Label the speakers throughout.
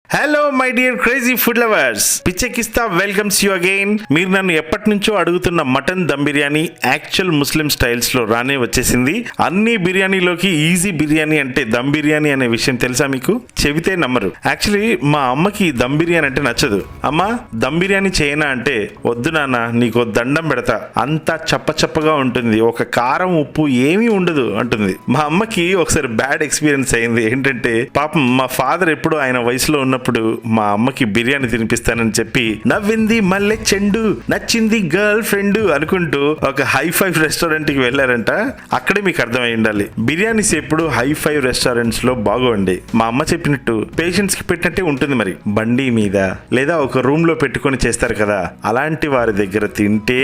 Speaker 1: Hello my dear crazy food lovers, Pichekkista welcomes you again. మీరు నన్ను ఎప్పటి నుంచో అడుగుతున్న mutton dum biryani actual Muslim styles లో రానే వచ్చేసింది. అన్ని బిర్యానీలోకి ఈజీ బిర్యానీ అంటే దమ్ బిర్యానీ అనే విషయం తెలుసా మీకు? చెబితే నమ్మరు. యాక్చువల్లీ మా అమ్మకి దమ్ బిర్యానీ అంటే నచ్చదు. అమ్మ దమ్ బిర్యానీ చేయనా అంటే, వద్దు నాన్న నీకు దండం పెడతా, అంతా చప్పచప్పగా ఉంటుంది, ఒక కారం ఉప్పు ఏమీ ఉండదు అంటుంది. మా అమ్మకి ఒకసారి బ్యాడ్ ఎక్స్పీరియన్స్ అయింది. ఏంటంటే పాపం మా ఫాదర్ ఎప్పుడు ఆయన వయసులో ఉన్నప్పుడు మా అమ్మకి బిర్యానీ తినిపిస్తానని చెప్పి నవ్వింది మల్లె చెండు నచ్చింది గర్ల్ ఫ్రెండ్ అనుకుంటూ ఒక హై-ఫై రెస్టారెంట్ కి వెళ్ళారంట. అక్కడే మీకు అర్థమై ఉండాలి, బిర్యానీస్ ఎప్పుడు హై-ఫై రెస్టారెంట్స్ లో బాగోండి. మా అమ్మ చెప్పినట్టు పేషెంట్స్ కి పెట్టినట్టే ఉంటుంది. మరి బండి మీద లేదా ఒక రూమ్ లో పెట్టుకొని చేస్తారు కదా, అలాంటి వారి దగ్గర తింటే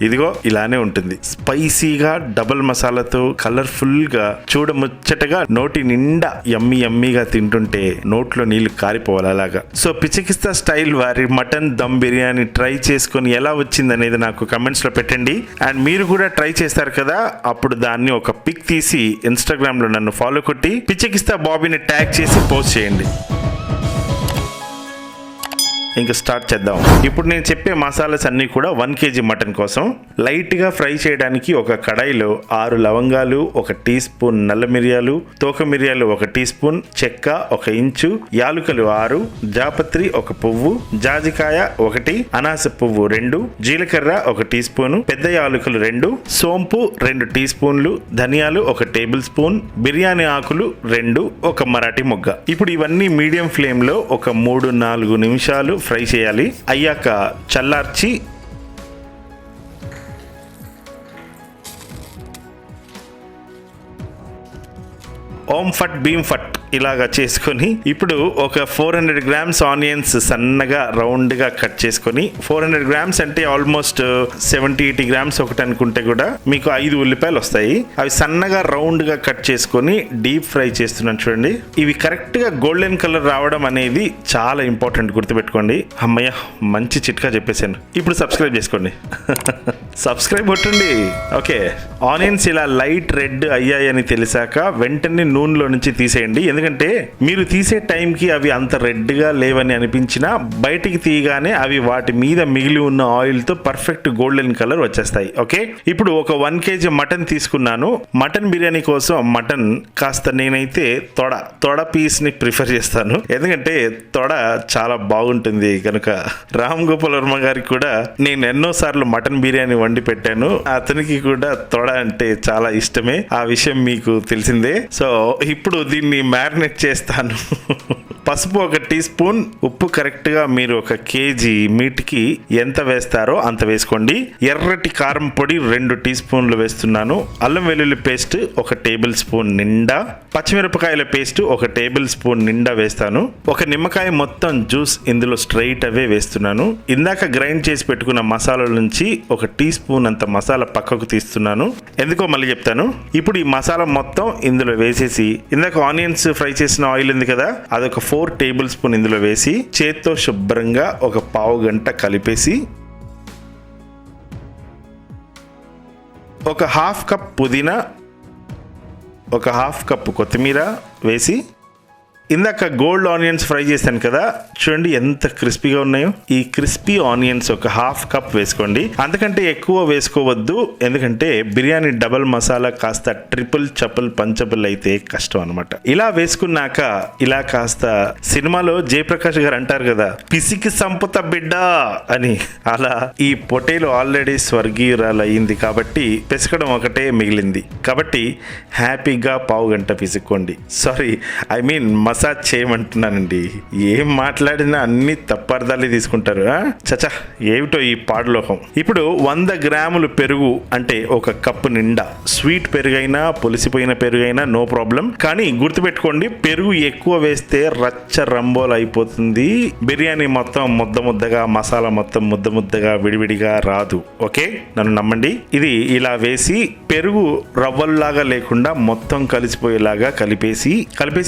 Speaker 1: ఇదిగో ఇలానే ఉంటుంది. స్పైసీగా డబుల్ మసాలాతో కలర్ఫుల్ గా చూడముచ్చటగా నోటి నిండా యమ్మీ యమ్మీగా తింటుంటే నోట్లో నీళ్లు కారిపోవాలి అలాగా. సో పిచ్చెకిస్తా స్టైల్ వారి మటన్ దమ్ బిర్యానీ ట్రై చేసుకొని ఎలా వచ్చింది అనేది నాకు కమెంట్స్ లో పెట్టండి. అండ్ మీరు కూడా ట్రై చేస్తారు కదా, అప్పుడు దాన్ని ఒక పిక్ తీసి ఇన్స్టాగ్రామ్ లో నన్ను ఫాలో కొట్టి పిచ్చెకిస్తా బాబీని ట్యాగ్ చేసి పోస్ట్ చేయండి. ఇంకా స్టార్ట్ చేద్దాం. ఇప్పుడు నేను చెప్పే మసాలాస్ అన్నీ కూడా 1 kg మటన్ కోసం. లైట్గా ఫ్రై చేయడానికి ఒక కడాయిలో 6 లవంగాలు, 1 టీ స్పూన్ నల్ల మిరియాలు, తోక మిరియాలు 1 టీ స్పూన్, చెక్క 1 ఇంచు, యాలుకలు 6, జాపత్రి 1 పువ్వు, జాజికాయ 1, అనాస పువ్వు 2, జీలకర్ర 1 టీ స్పూను, పెద్ద యాలుకలు 2, సోంపు 2 టీ స్పూన్లు, ధనియాలు 1 టేబుల్ స్పూన్, బిర్యానీ ఆకులు 2, 1 మరాఠీ మొగ్గ. ఇప్పుడు ఇవన్నీ మీడియం ఫ్లేమ్ లో ఒక 3-4 నిమిషాలు ఫ్రై చేయాలి. అయ్యాక చల్లార్చి ఓం ఫట్ భీమ్ ఫట్ ఇలాగా చేసుకొని ఇప్పుడు ఒక 400 గ్రామ్స్ ఆనియన్స్ సన్నగా రౌండ్ గా కట్ చేసుకొని, 400 గ్రామ్స్ అంటే ఆల్మోస్ట్ 70-80 గ్రామ్స్ ఒకటి అనుకుంటే కూడా మీకు 5 ఉల్లిపాయలు వస్తాయి. అవి సన్నగా రౌండ్ గా కట్ చేసుకొని డీప్ ఫ్రై చేస్తున్నాను చూడండి. ఇవి కరెక్ట్ గా గోల్డెన్ కలర్ రావడం అనేది చాలా ఇంపార్టెంట్, గుర్తుపెట్టుకోండి. అమ్మయ్య మంచి చిట్కా చెప్పేశాను. ఇప్పుడు సబ్స్క్రైబ్ చేసుకోండి. సబ్స్క్రైబ్ కొట్టండి. ఓకే, ఆనియన్స్ ఇలా లైట్ రెడ్ అయ్యాయని తెలిసాక వెంటనే నూనెలో నుంచి తీసేయండి. ఎందుకంటే మీరు తీసే టైంకి అవి అంత రెడ్గా లేవని అనిపించినా బయటికి తీయగానే అవి వాటి మీద మిగిలి ఉన్న ఆయిల్తో పర్ఫెక్ట్ గోల్డెన్ కలర్ వచ్చేస్తాయి. ఓకే, ఇప్పుడు ఒక 1 kg మటన్ తీసుకున్నాను. మటన్ బిర్యానీ కోసం మటన్ కాస్త నేనైతే తొడ పీస్ని ప్రిఫర్ చేస్తాను, ఎందుకంటే తొడ చాలా బాగుంటుంది కనుక. రామ్ గోపాల్ వర్మ గారికి కూడా నేను ఎన్నోసార్లు మటన్ బిర్యానీ వండి పెట్టాను. అతనికి కూడా తొడ అంటే చాలా ఇష్టమే, ఆ విషయం మీకు తెలిసిందే. సో ఇప్పుడు దీన్ని మ్యారినేట్ చేస్తాను. పసుపు 1 టీ స్పూన్, ఉప్పు కరెక్ట్గా మీరు 1 kg మీట్కి ఎంత వేస్తారో అంత వేసుకోండి. ఎర్రటి కారం పొడి 2 టీ స్పూన్లు వేస్తున్నాను. అల్లం వెల్లుల్లి పేస్ట్ 1 టేబుల్ స్పూన్ నిండా, పచ్చిమిరపకాయల పేస్ట్ 1 టేబుల్ స్పూన్ నిండా వేస్తాను. 1 నిమ్మకాయ మొత్తం జ్యూస్ ఇందులో స్ట్రైట్ అవే వేస్తున్నాను. ఇందాక గ్రైండ్ చేసి పెట్టుకున్న మసాలాల నుంచి 1 టీ స్పూన్ అంత మసాలా పక్కకు తీస్తున్నాను. ఎందుకో మళ్ళీ చెప్తాను. ఇప్పుడు ఈ మసాలా మొత్తం ఇందులో వేసేసి, ఇందాక ఆనియన్స్ ఫ్రై చేసిన ఆయిల్ ఉంది కదా, అదొక 4 టేబుల్ స్పూన్ ఇందులో వేసి చేత్తో శుభ్రంగా ఒక పావు గంట కలిపేసి, ఒక 1/2 కప్ పుదీనా, ఒక 1/2 కప్ కొత్తిమీర వేసి, ఇందాక గోల్డ్ ఆనియన్స్ ఫ్రై చేశాను కదా, చూడండి ఎంత క్రిస్పీగా ఉన్నాయో. ఈ క్రిస్పీ ఆనియన్స్ ఒక 1/2 కప్ వేసుకోండి, అంతకంటే ఎక్కువ వేసుకోవద్దు. ఎందుకంటే బిర్యానీ డబల్ మసాలా కాస్త ట్రిపుల్ చపుల్ పంచబుల్ అయితే కష్టం అనమాట. ఇలా వేసుకున్నాక ఇలా కాస్త సినిమాలో జయప్రకాష్ గారు అంటారు కదా, పిసికి సంపుత బిడ్డ అని, అలా ఈ పొటేలు ఆల్రెడీ స్వర్గీయురాలు అయింది కాబట్టి పిసకడం ఒకటే మిగిలింది. కాబట్టి హ్యాపీగా పావు గంట పిసుక్కోండి. సారీ, ఐ మీన్ మసాజ్ చేయమంటున్నానండి. ఏం మాట్లాడినా అన్ని తప్పర్థాలే తీసుకుంటారు. చచా, ఏమిటో ఈ పాడులోకం. ఇప్పుడు 100 గ్రాములు పెరుగు అంటే 1 కప్పు నిండా. స్వీట్ పెరుగైనా పులిసిపోయిన పెరుగైనా నో ప్రాబ్లం, కానీ గుర్తుపెట్టుకోండి, పెరుగు ఎక్కువ వేస్తే రచ్చ రంబోలు అయిపోతుంది. బిర్యానీ మొత్తం ముద్ద ముద్దగా, మసాలా మొత్తం ముద్ద ముద్దగా విడివిడిగా రాదు. ఓకే, నన్ను నమ్మండి. ఇది ఇలా వేసి పెరుగు రవ్వల్లాగా లేకుండా మొత్తం కలిసిపోయేలాగా కలిపేసి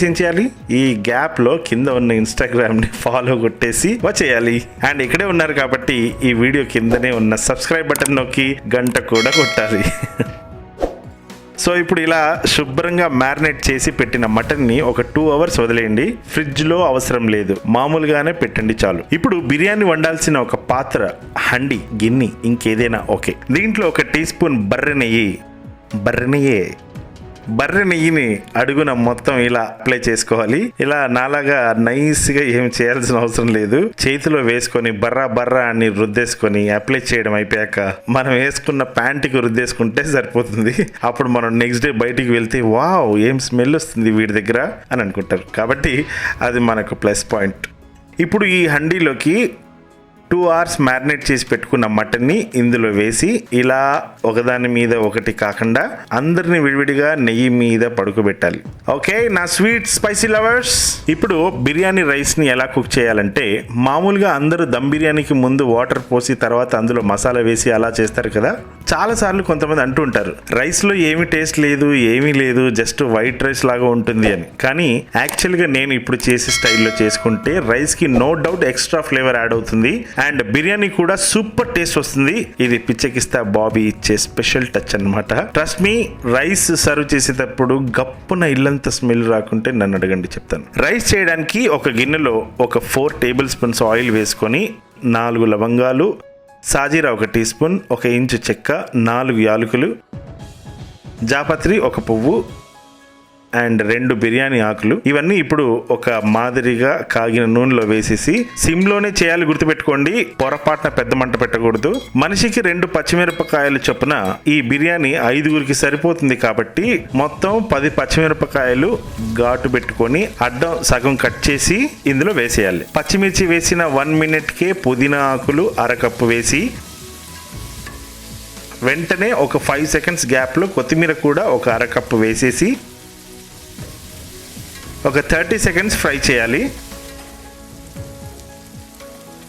Speaker 1: ఏం చేయాలి, ఈ గ్యాప్ లో కింద ఉన్న ఇన్స్టాగ్రామ్ ని ఫాలో కొట్టేసి వచ్చేయాలి. అండ్ ఇక్కడే ఉన్నారు కాబట్టి ఈ వీడియో కిందనే ఉన్న సబ్స్క్రైబ్ బటన్ నొక్కి గంట కూడా కొట్టాలి. సో ఇప్పుడు ఇలా శుభ్రంగా మ్యారినేట్ చేసి పెట్టిన మటన్ ని ఒక 2 hours వదిలేయండి. ఫ్రిడ్జ్ లో అవసరం లేదు, మామూలుగానే పెట్టండి చాలు. ఇప్పుడు బిర్యానీ వండాల్సిన ఒక పాత్ర, హండి, గిన్నె ఇంకేదైనా ఓకే. దీంట్లో ఒక టీ స్పూన్ బర్రె నెయ్యిని అడుగున మొత్తం ఇలా అప్లై చేసుకోవాలి. ఇలా నాలాగా నైస్ గా ఏం చేయాల్సిన అవసరం లేదు. చేతిలో వేసుకొని బర్రా అని రుద్దేసుకొని అప్లై చేయడం అయిపోయాక మనం వేసుకున్న ప్యాంటుకి రుద్దేసుకుంటే సరిపోతుంది. అప్పుడు మనం నెక్స్ట్ డే బయటికి వెళ్తే వావ్ ఏం స్మెల్ వస్తుంది వీడి దగ్గర అని అనుకుంటారు. కాబట్టి అది మనకు ప్లస్ పాయింట్. ఇప్పుడు ఈ హండీలోకి 2 hours మ్యారినేట్ చేసి పెట్టుకున్న మటన్ని ఇందులో వేసి ఇలా ఒకదాని మీద ఒకటి కాకుండా అందరిని విడివిడిగా నెయ్యి మీద పడుకోబెట్టాలి. ఓకే నా స్వీట్ స్పైసీ లవర్స్, ఇప్పుడు బిర్యానీ రైస్ ని ఎలా కుక్ చేయాలంటే మామూలుగా అందరూ దమ్ బిర్యానీకి ముందు వాటర్ పోసి తర్వాత అందులో మసాలా వేసి అలా చేస్తారు కదా. చాలా సార్లు కొంతమంది అంటూ ఉంటారు రైస్ లో ఏమి టేస్ట్ లేదు, ఏమీ లేదు, జస్ట్ వైట్ రైస్ లాగా ఉంటుంది అని. కానీ యాక్చువల్ గా నేను ఇప్పుడు చేసే స్టైల్లో చేసుకుంటే రైస్ కి no doubt extra flavour add అవుతుంది అండ్ బిర్యానీ కూడా సూపర్ టేస్ట్ వస్తుంది. ఇది పిచ్చెకిస్తా బాబీ ఇచ్చే స్పెషల్ టచ్ అన్నమాట. ట్రస్ట్ మీ, రైస్ సర్వ్ చేసేటప్పుడు గప్పున ఇల్లంతా స్మెల్ రాకుంటే నన్ను అడగండి, చెప్తాను. రైస్ చేయడానికి ఒక గిన్నెలో ఒక 4 tablespoons ఆయిల్ వేసుకొని 4 లవంగాలు, సాజీరా 1 టీ స్పూన్, 1 ఇంచు చెక్క, 4 యాలకులు, జాపత్రి 1 పువ్వు అండ్ 2 బిర్యానీ ఆకులు, ఇవన్నీ ఇప్పుడు ఒక మాదిరిగా కాగిన నూనెలో వేసేసి సిమ్లోనే చేయాలి. గుర్తుపెట్టుకోండి, పొరపాటున పెద్ద మంట పెట్టకూడదు. మనిషికి 2 పచ్చిమిరపకాయలు చొప్పున ఈ బిర్యానీ 5గురికి సరిపోతుంది కాబట్టి మొత్తం 10 పచ్చిమిరపకాయలు ఘాటు పెట్టుకొని అడ్డం సగం కట్ చేసి ఇందులో వేసేయాలి. పచ్చిమిర్చి వేసిన 1 minute పుదీనా ఆకులు 1/2 కప్పు వేసి వెంటనే ఒక 5 seconds గ్యాప్లో కొత్తిమీర కూడా ఒక 1/2 కప్పు వేసేసి ఒక 30 seconds ఫ్రై చేయాలి.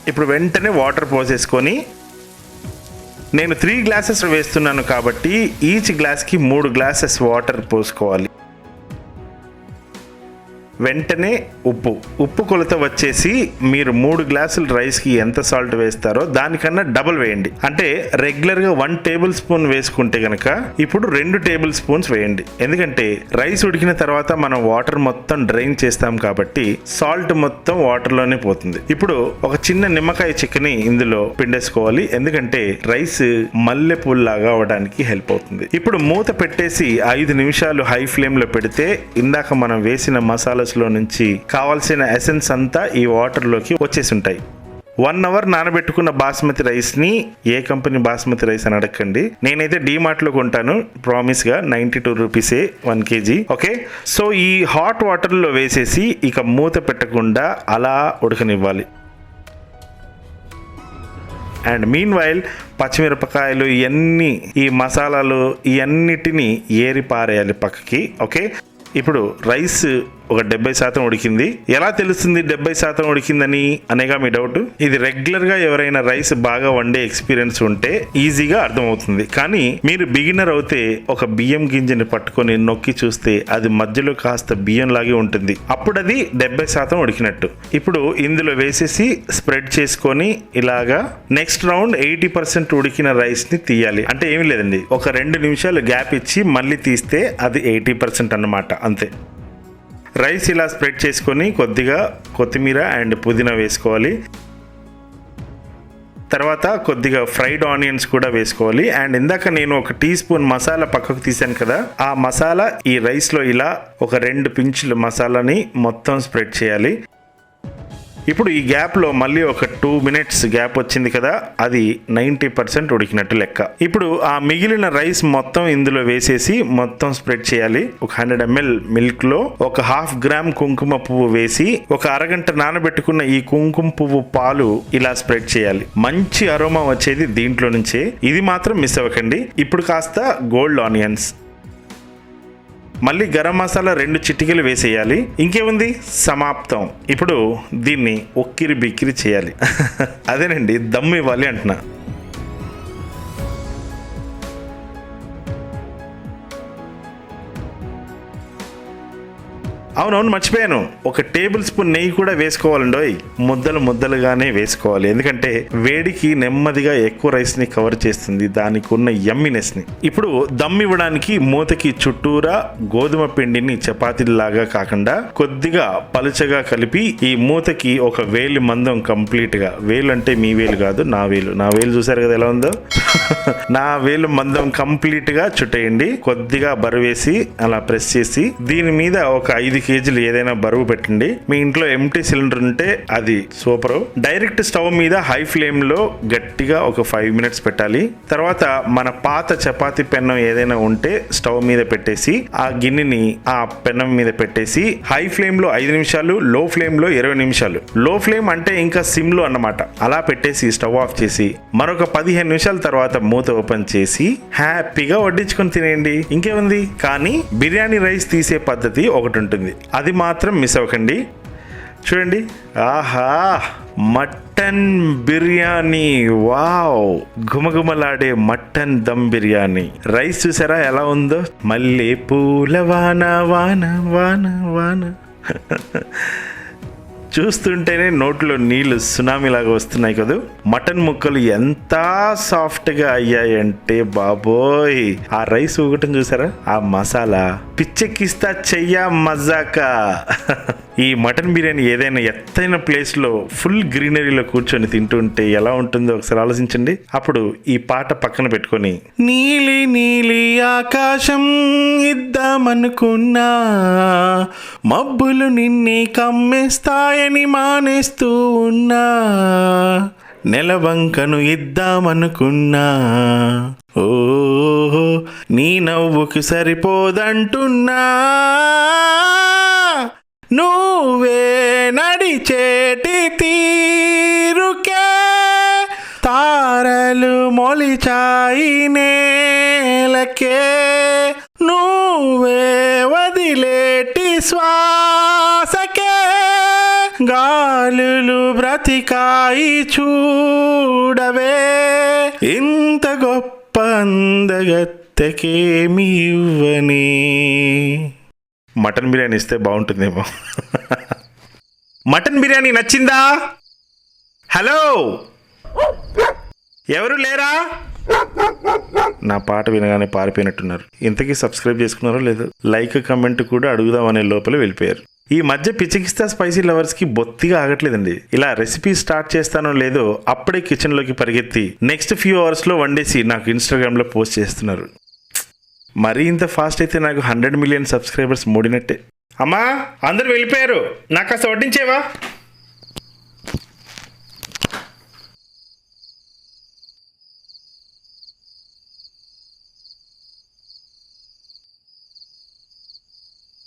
Speaker 1: ఇప్పుడు వెంటనే వాటర్ పోసేసుకొని, నేను 3 glasses వేస్తున్నాను కాబట్టి ఈచ్ గ్లాస్కి 3 glasses వాటర్ పోసుకోవాలి. వెంటనే ఉప్పు కొలత వచ్చేసి మీరు 3 గ్లాసులు రైస్కి ఎంత సాల్ట్ వేస్తారో దానికన్నా డబుల్ వేయండి. అంటే రెగ్యులర్గా 1 tablespoon వేసుకుంటే కనుక ఇప్పుడు 2 tablespoons వేయండి. ఎందుకంటే రైస్ ఉడికిన తర్వాత మనం వాటర్ మొత్తం డ్రైన్ చేస్తాం కాబట్టి సాల్ట్ మొత్తం వాటర్లోనే పోతుంది. ఇప్పుడు ఒక చిన్న నిమ్మకాయ చిక్కని ఇందులో పిండేసుకోవాలి, ఎందుకంటే రైస్ మల్లెపూల్లాగా అవడానికి హెల్ప్ అవుతుంది. ఇప్పుడు మూత పెట్టేసి 5 నిమిషాలు హై ఫ్లేమ్లో పెడితే ఇందాక మనం వేసిన మసాలా లో నుంచి కావాల్సిన ఎసెన్స్ అంతా ఈ వాటర్ లోకి వచ్చేసి ఉంటాయి. 1 hour నానబెట్టుకున్న బాస్మతి రైస్ ని, ఏ కంపెనీ బాస్మతి రైస్ అని అడగండి, నేనైతే డీమార్ట్ లో కొంటాను, ప్రామిస్ గా 92 rupees 1 kg. ఓకే, సో ఈ హాట్ వాటర్ లో వేసేసి ఇక మూత పెట్టకుండా అలా ఉడకనివ్వాలి. అండ్ మీన్ వైల్ పచ్చిమిరపకాయలు ఇవన్నీ, ఈ మసాలాలు ఇవన్నిటిని ఏరి పారేయాలి పక్కకి. ఓకే, ఇప్పుడు రైస్ ఒక 70% ఉడికింది. ఎలా తెలుస్తుంది 70% ఉడికిందని అనేగా మీ డౌట్. ఇది రెగ్యులర్ గా ఎవరైనా రైస్ బాగా వండే ఎక్స్పీరియన్స్ ఉంటే ఈజీగా అర్థమవుతుంది. కానీ మీరు బిగినర్ అవుతే ఒక బియ్యం గింజని పట్టుకొని నొక్కి చూస్తే అది మధ్యలో కాస్త బియ్యం లాగే ఉంటుంది, అప్పుడు అది 70% ఉడికినట్టు. ఇప్పుడు ఇందులో వేసేసి స్ప్రెడ్ చేసుకొని ఇలాగా నెక్స్ట్ రౌండ్ 80% ఉడికిన రైస్ ని తీయాలి. అంటే ఏమీ లేదండి, ఒక 2 నిమిషాలు గ్యాప్ ఇచ్చి మళ్ళీ తీస్తే అది 80% అన్నమాట, అంతే. రైస్ ఇలా స్ప్రెడ్ చేసుకొని కొద్దిగా కొత్తిమీర అండ్ పుదీనా వేసుకోవాలి. తర్వాత కొద్దిగా ఫ్రైడ్ ఆనియన్స్ కూడా వేసుకోవాలి. అండ్ ఇందాక నేను 1 టీ స్పూన్ మసాలా పక్కకు తీసాను కదా, ఆ మసాలా ఈ రైస్లో ఇలా ఒక 2 pinches మసాలాని మొత్తం స్ప్రెడ్ చేయాలి. ఇప్పుడు ఈ గ్యాప్లో మళ్ళీ ఒక 2 minutes గ్యాప్ వచ్చింది కదా, అది 90% ఉడికినట్టు లెక్క. ఇప్పుడు ఆ మిగిలిన రైస్ మొత్తం ఇందులో వేసేసి మొత్తం స్ప్రెడ్ చేయాలి. ఒక 100 ml మిల్క్లో ఒక 1/2 gram కుంకుమ పువ్వు వేసి ఒక అరగంట నానబెట్టుకున్న ఈ కుంకుమ పువ్వు పాలు ఇలా స్ప్రెడ్ చేయాలి. మంచి అరోమా వచ్చేది దీంట్లో నుంచే, ఇది మాత్రం మిస్ అవ్వకండి. ఇప్పుడు కాస్త గోల్డ్ ఆనియన్స్, మళ్ళీ గరం మసాలా 2 చిటికెలు వేసేయాలి. ఇంకేముంది, సమాప్తం. ఇప్పుడు దీన్ని ఒక్కిరి బిక్కిరి చేయాలి. అదేనండి దమ్ము ఇవ్వాలి అంటున్నా. అవునవును, మర్చిపోయాను. ఒక టేబుల్ స్పూన్ నెయ్యి కూడా వేసుకోవాలండి. ముద్దలుగానే వేసుకోవాలి, ఎందుకంటే వేడికి నెమ్మదిగా ఎక్కువ రైస్ ని కవర్ చేస్తుంది, దానికి ఉన్న యమ్మినెస్ ని. ఇప్పుడు దమ్ ఇవ్వడానికి మూతకి చుట్టూరా గోధుమ పిండిని చపాతీలాగా కాకుండా కొద్దిగా పలుచగా కలిపి ఈ మూతకి ఒక వేలి మందం కంప్లీట్ గా, వేలు అంటే మీ వేలు కాదు, నా వేలు చూసారు కదా ఎలా ఉందో. నా వేలు మందం కంప్లీట్ గా చుట్టేయండి. కొద్దిగా బరువు వేసి అలా ప్రెస్ చేసి దీని మీద ఒక 5 కేజీలు ఏదైనా బరువు పెట్టండి. మీ ఇంట్లో ఎంటీ సిలిండర్ ఉంటే అది సూపర్. డైరెక్ట్ స్టవ్ మీద హై ఫ్లేమ్ లో గట్టిగా ఒక 5 మినిట్స్ పెట్టాలి. తర్వాత మన పాత చపాతీ పెన్నం ఏదైనా ఉంటే స్టవ్ మీద పెట్టేసి ఆ గిన్నెని ఆ పెన్నం మీద పెట్టేసి హై ఫ్లేమ్ లో 5 నిమిషాలు, లో ఫ్లేమ్ లో 20 నిమిషాలు. లో ఫ్లేమ్ అంటే ఇంకా సిమ్ లో అన్నమాట. అలా పెట్టేసి స్టవ్ ఆఫ్ చేసి మరొక 15 నిమిషాల తర్వాత మూత ఓపెన్ చేసి హ్యాపీగా వడ్డించుకొని తినేయండి. ఇంకేముంది. కానీ బిర్యానీ రైస్ తీసే పద్ధతి ఒకటి ఉంటుంది, అది మాత్రం మిస్ అవ్వకండి. చూడండి, ఆహా, మటన్ బిర్యానీ. వావ్, గుమగుమలాడే మటన్ దమ్ బిర్యానీ. రైస్ చూసారా ఎలా ఉందో. మల్లె పూల వాన వాన వాన వాన. చూస్తుంటేనే నోట్లో నీళ్లు సునామీలాగా వస్తున్నాయి కదా. మటన్ ముక్కలు ఎంత సాఫ్ట్గా అయ్యాయంటే బాబోయ్, ఆ రైస్ ఊగటం చూసారా, ఆ మసాలా పిచ్చెక్కిస్తా చెయ్యా మజాకా. ఈ మటన్ బిర్యానీ ఏదైనా ఎత్తైన ప్లేస్లో ఫుల్ గ్రీనరీలో కూర్చొని తింటుంటే ఎలా ఉంటుందో ఒకసారి ఆలోచించండి. అప్పుడు ఈ పాట పక్కన పెట్టుకొని నీలి నీలి ఆకాశం ఇద్దామనుకున్నా, మబ్బులు నిన్నే కమ్మేస్తాయని మానేస్తూ ఉన్నా, నెలవంకను ఇద్దామనుకున్నా, ఓ నీ నవ్వుకి సరిపోదంటున్నా, నువ్వే నడిచేటి తీరుకే తారలు మొలిచాయి నేలకే, నువ్వే వదిలేటి శ్వాసకే గాలులు బ్రతికాయి చూడవే, ఇంత గొప్ప అందగత్తెకేమి ఇవ్వని. మటన్ బిర్యానీ ఇస్తే బాగుంటుందేమో. మటన్ బిర్యానీ నచ్చిందా? హలో, ఎవరు లేరా? నా పాట వినగానే పారిపోయినట్టున్నారు. ఇంతకీ సబ్స్క్రైబ్ చేసుకున్నారో లేదో, లైక్ కమెంట్ కూడా అడుగుదామనే లోపల వెళ్ళిపోయారు. ఈ మధ్య పిచ్చికిస్తా స్పైసీ లవర్స్కి బొత్తిగా ఆగట్లేదండి. ఇలా రెసిపీ స్టార్ట్ చేస్తానో లేదో అప్పుడే కిచెన్లోకి పరిగెత్తి నెక్స్ట్ ఫ్యూ అవర్స్లో వండేసి నాకు ఇన్స్టాగ్రామ్లో పోస్ట్ చేస్తున్నారు. మరీ ఇంత ఫాస్ట్ అయితే నాకు 100 మిలియన్ సబ్స్క్రైబర్స్ మూడినట్టే. అమ్మా, అందరూ వెళ్ళిపోయారు, నాకు కాస్త వడ్డించేవా?